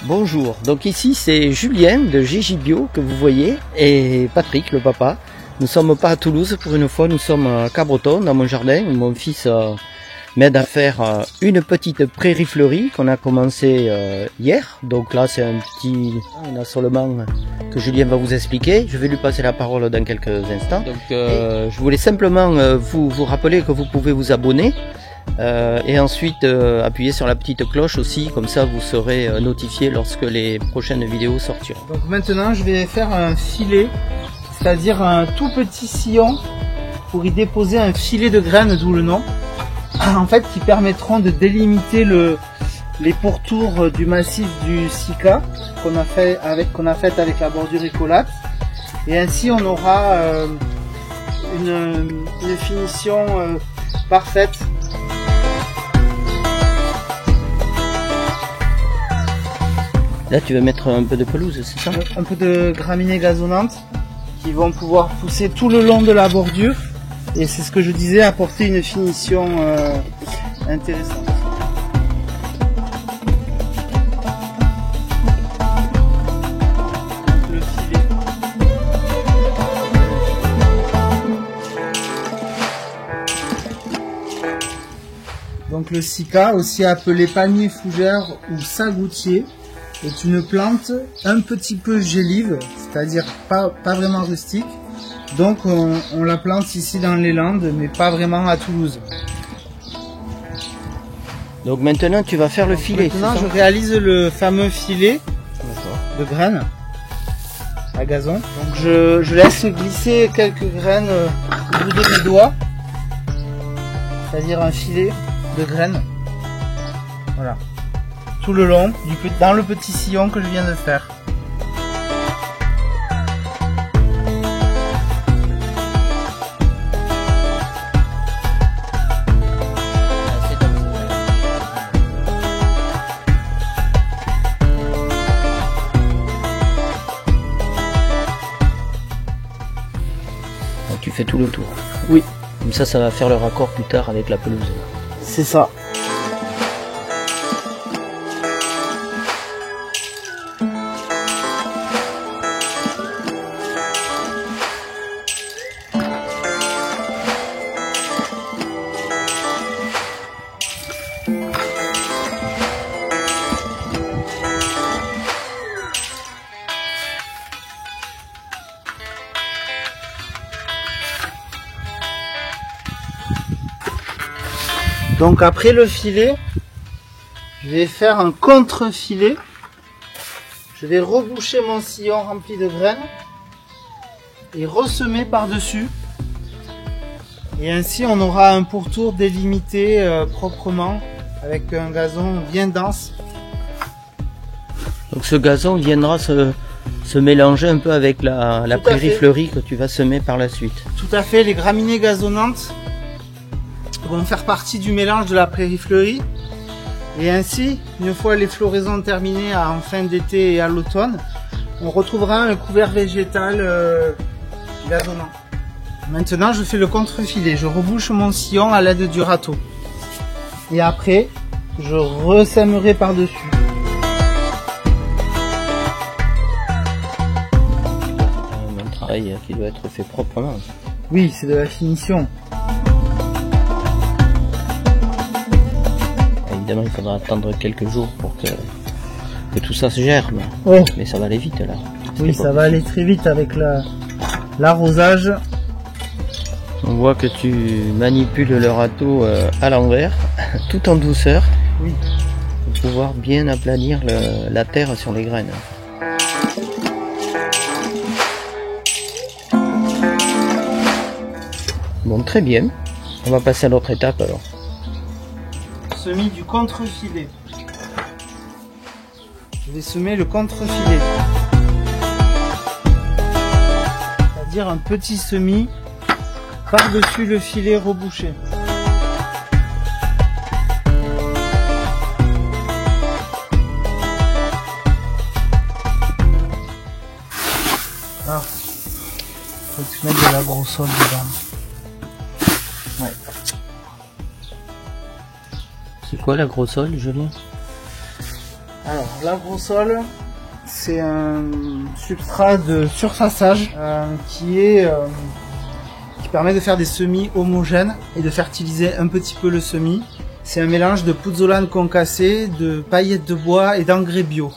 Bonjour, donc ici c'est Julien de Gigi Bio que vous voyez et Patrick le papa. Nous sommes pas à Toulouse pour une fois, nous sommes à Cabreton dans mon jardin. Mon fils m'aide à faire une petite prairie fleurie qu'on a commencé hier. Donc là c'est un petit assolement que Julien va vous expliquer. Je vais lui passer la parole dans quelques instants. Donc je voulais simplement vous rappeler que vous pouvez vous abonner. Et ensuite appuyer sur la petite cloche aussi, comme ça vous serez notifié lorsque les prochaines vidéos sortiront. Donc maintenant je vais faire un filet, c'est-à-dire un tout petit sillon pour y déposer un filet de graines, d'où le nom, en fait qui permettront de délimiter les pourtours du massif du Sika qu'on a fait avec la bordure écolate, et ainsi on aura une finition parfaite. Là tu vas mettre un peu de pelouse, c'est ça? Un peu de graminées gazonnantes qui vont pouvoir pousser tout le long de la bordure, et c'est ce que je disais, apporter une finition intéressante. Le filet. Donc le Sika, aussi appelé palmier fougère ou sagoutier, est une plante un petit peu gélive, c'est-à-dire pas vraiment rustique. Donc on la plante ici dans les Landes, mais pas vraiment à Toulouse. Donc maintenant tu vas faire le filet. Maintenant je réalise le fameux filet de graines à gazon. Donc je laisse glisser quelques graines au bout de mes doigts, c'est-à-dire un filet de graines. Voilà. Tout le long, dans le petit sillon que je viens de faire. Donc tu fais tout le tour. Oui. Comme ça va faire le raccord plus tard avec la pelouse. C'est ça. Donc après le filet, je vais faire un contre-filet. Je vais reboucher mon sillon rempli de graines et ressemer par-dessus. Et ainsi on aura un pourtour délimité proprement avec un gazon bien dense. Donc ce gazon viendra se mélanger un peu avec la prairie fleurie que tu vas semer par la suite. Tout à fait, les graminées gazonnantes vont faire partie du mélange de la prairie fleurie, et ainsi, une fois les floraisons terminées en fin d'été et à l'automne, on retrouvera un couvert végétal gazonnant. Maintenant je fais le contre-filet, je rebouche mon sillon à l'aide du râteau, et après je ressèmerai par-dessus. Un travail qui doit être fait proprement. Oui, c'est de la finition. Évidemment, il faudra attendre quelques jours pour que tout ça se germe. Oh. Mais ça va aller vite là. Oui, ça va aller très vite avec l'arrosage. On voit que tu manipules le râteau à l'envers, tout en douceur, oui, pour pouvoir bien aplanir la terre sur les graines. Bon, très bien. On va passer à l'autre étape alors. Semis du contre-filet. Je vais semer le contre-filet. C'est-à-dire un petit semis par-dessus le filet rebouché. Ah, faut que tu mettes de l'agrosol dedans. Ouais. C'est quoi l'agrosol, Julien? Alors, l'agrosol, c'est un substrat de surfaçage qui permet de faire des semis homogènes et de fertiliser un petit peu le semis. C'est un mélange de pouzzolane concassée, de paillettes de bois et d'engrais bio.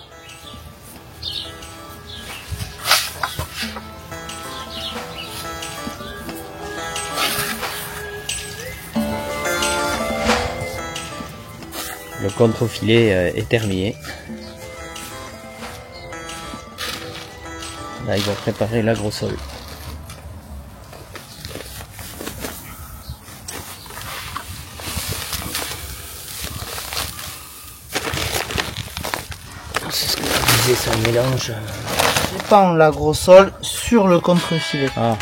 Le contre-filet est terminé. Là, ils vont préparer l'agrosol. C'est ce que je disais, c'est un mélange. Je pends l'agrosol sur le contre-filet. Ah.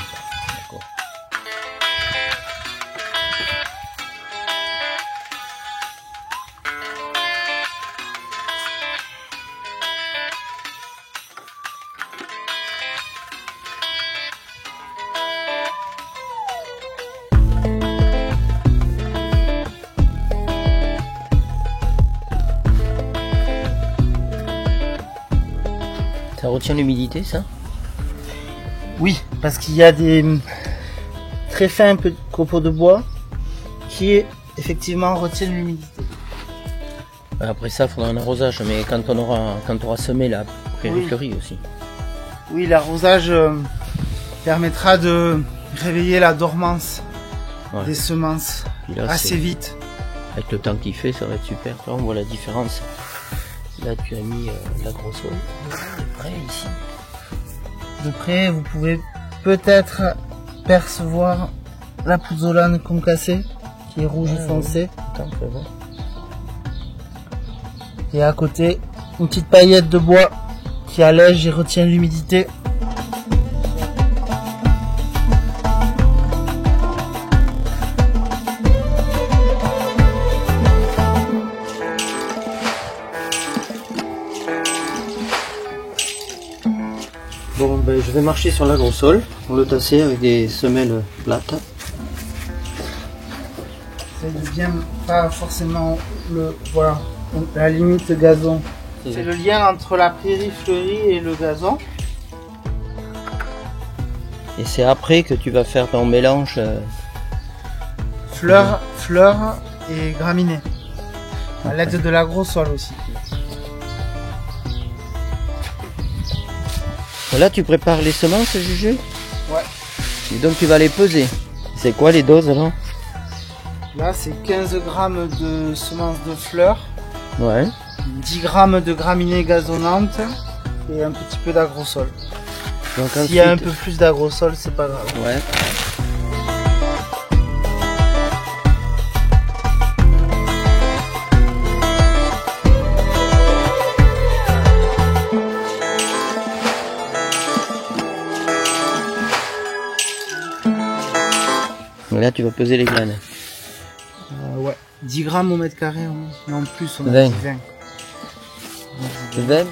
Ça retient l'humidité, ça? Oui, parce qu'il y a des très fins copeaux de bois qui effectivement retiennent l'humidité. Après ça, il faudra un arrosage, mais quand on aura semé la prairie fleurie aussi. Oui, l'arrosage permettra de réveiller la dormance des semences là, assez vite. Avec le temps qu'il fait, ça va être super. Là, on voit la différence. Là, tu as mis l'agrosol de près ici. De près, vous pouvez peut-être percevoir la pouzzolane concassée qui est rouge foncé. Attends, fais voir. Et à côté, une petite paillette de bois qui allège et retient l'humidité. Bon, ben, je vais marcher sur l'agrosol pour le tasser avec des semelles plates. C'est bien pas forcément la limite gazon. C'est le lien entre la prairie fleurie et le gazon. Et c'est après que tu vas faire ton mélange fleurs et graminées. À l'aide de l'agrosol aussi. Là, tu prépares les semences, Juju? Ouais. Et donc, tu vas les peser. C'est quoi les doses alors? Là, c'est 15 grammes de semences de fleurs. Ouais. 10 grammes de graminées gazonnantes et un petit peu d'agrosol. Donc s'il y a un peu plus d'agrosol, c'est pas grave. Ouais. Là, tu vas peser les graines. Ouais. 10 grammes au mètre carré, mais en plus, on a 20. 20. 20.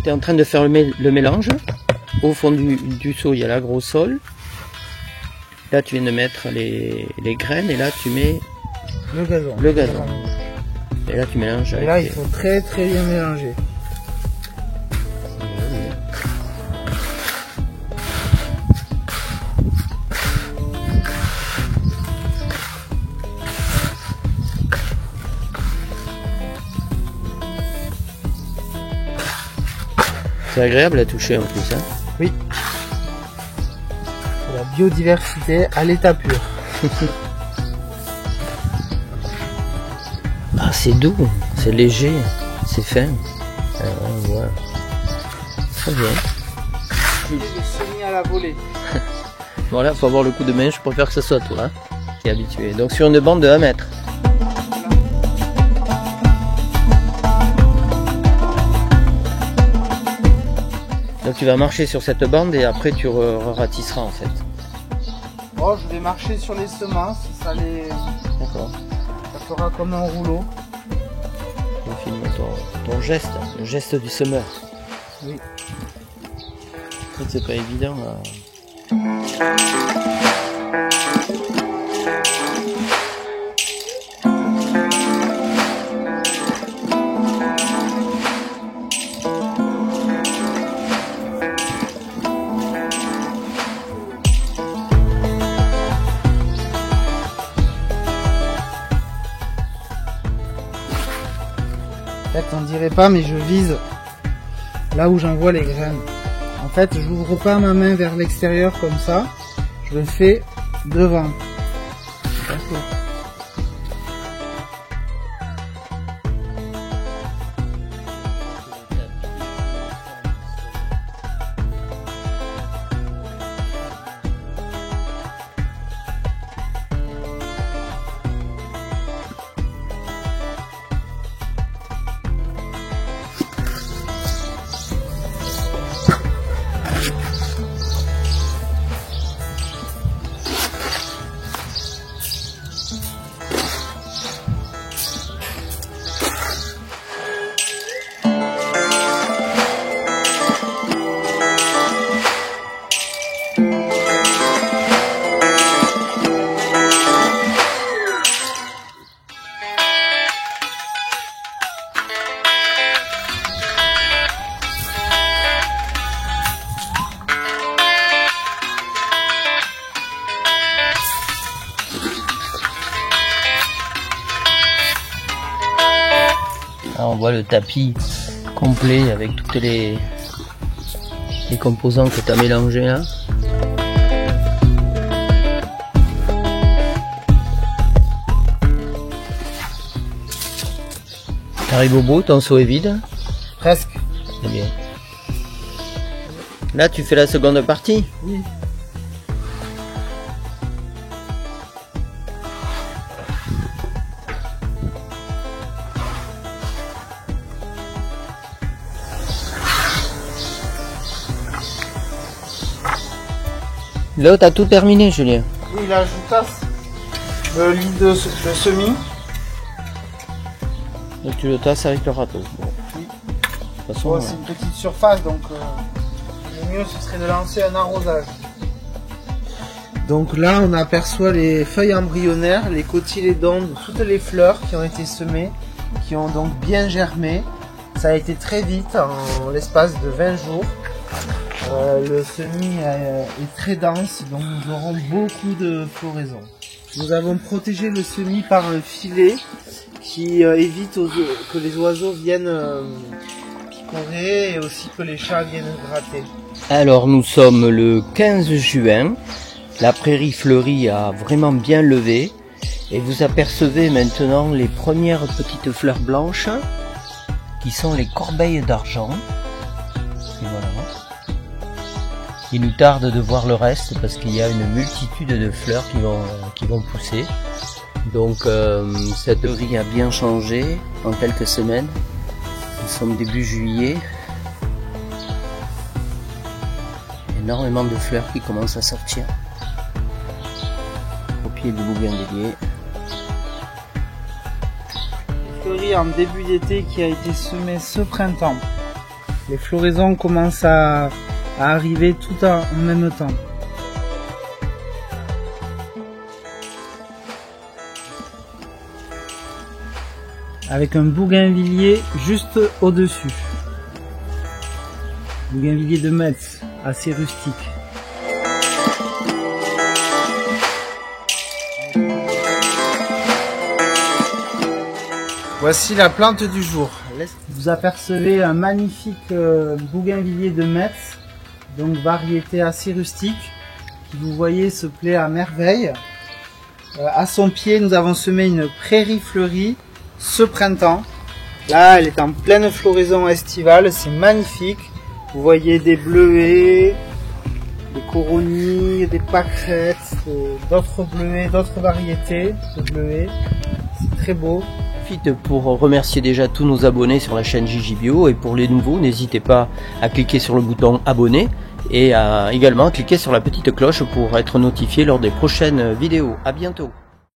Tu es en train de faire le mélange. Au fond du seau, il y a l'agrosol. Là, tu viens de mettre les graines et là, tu mets le gazon. Et là, tu mélanges. Et là, il faut très bien mélanger. C'est agréable à toucher en plus. Hein. Oui. La biodiversité à l'état pur. Ah, c'est doux, c'est léger, c'est fin. Voilà. Très bien. Le semis à la volée. Voilà, faut avoir le coup de main, je préfère que ce soit toi hein, qui est habitué. Donc sur une bande de 1 mètre. Donc tu vas marcher sur cette bande et après tu ratisseras en fait. Oh, je vais marcher sur les semences, D'accord. ça fera comme un rouleau. filme ton geste, le geste du semeur. Oui. C'est pas évident. En fait, on dirait pas, mais je vise là où j'envoie les graines. En fait, je n'ouvre pas ma main vers l'extérieur comme ça, je le fais devant. D'accord. Là, on voit le tapis complet avec toutes les composants que tu as mélangés là. T'arrives au bout, ton seau est vide? Presque. C'est bien. Là, tu fais la seconde partie? Oui. Là, t'as tout terminé, Julien. Oui, là, je tasse le lit de semis. Et tu le tasses avec le râteau. Bon. Oui. De toute façon, Bon, c'est une petite surface, donc le mieux ce serait de lancer un arrosage. Donc là, on aperçoit les feuilles embryonnaires, les cotylédons de toutes les fleurs qui ont été semées, qui ont donc bien germé. Ça a été très vite, en l'espace de 20 jours. Le semis est très dense, donc nous aurons beaucoup de floraison. Nous avons protégé le semis par un filet qui évite que les oiseaux viennent picorer et aussi que les chats viennent gratter. alors, nous sommes le 15 juin. La prairie fleurie a vraiment bien levé. Et vous apercevez maintenant les premières petites fleurs blanches qui sont les corbeilles d'argent. Et voilà. Il nous tarde de voir le reste parce qu'il y a une multitude de fleurs qui vont pousser. Donc cette prairie a bien changé en quelques semaines. Nous sommes début juillet. Énormément de fleurs qui commencent à sortir. Au pied du bougainvillier. Fleurie en début d'été qui a été semée ce printemps. Les floraisons commencent à arriver tout en même temps. Avec un bougainvillier juste au-dessus. Bougainvillier de Metz, assez rustique. Voici la plante du jour. Vous apercevez un magnifique bougainvillier de Metz, donc variété assez rustique, qui vous voyez se plaît à merveille. À son pied, nous avons semé une prairie fleurie ce printemps. Là, elle est en pleine floraison estivale, c'est magnifique. Vous voyez des bleuets, des coronilles, des pâquerettes, d'autres bleuets, d'autres variétés de bleuets. C'est très beau. Pour remercier déjà tous nos abonnés sur la chaîne Gigibio, et pour les nouveaux, n'hésitez pas à cliquer sur le bouton abonner et également à cliquer sur la petite cloche pour être notifié lors des prochaines vidéos. À bientôt.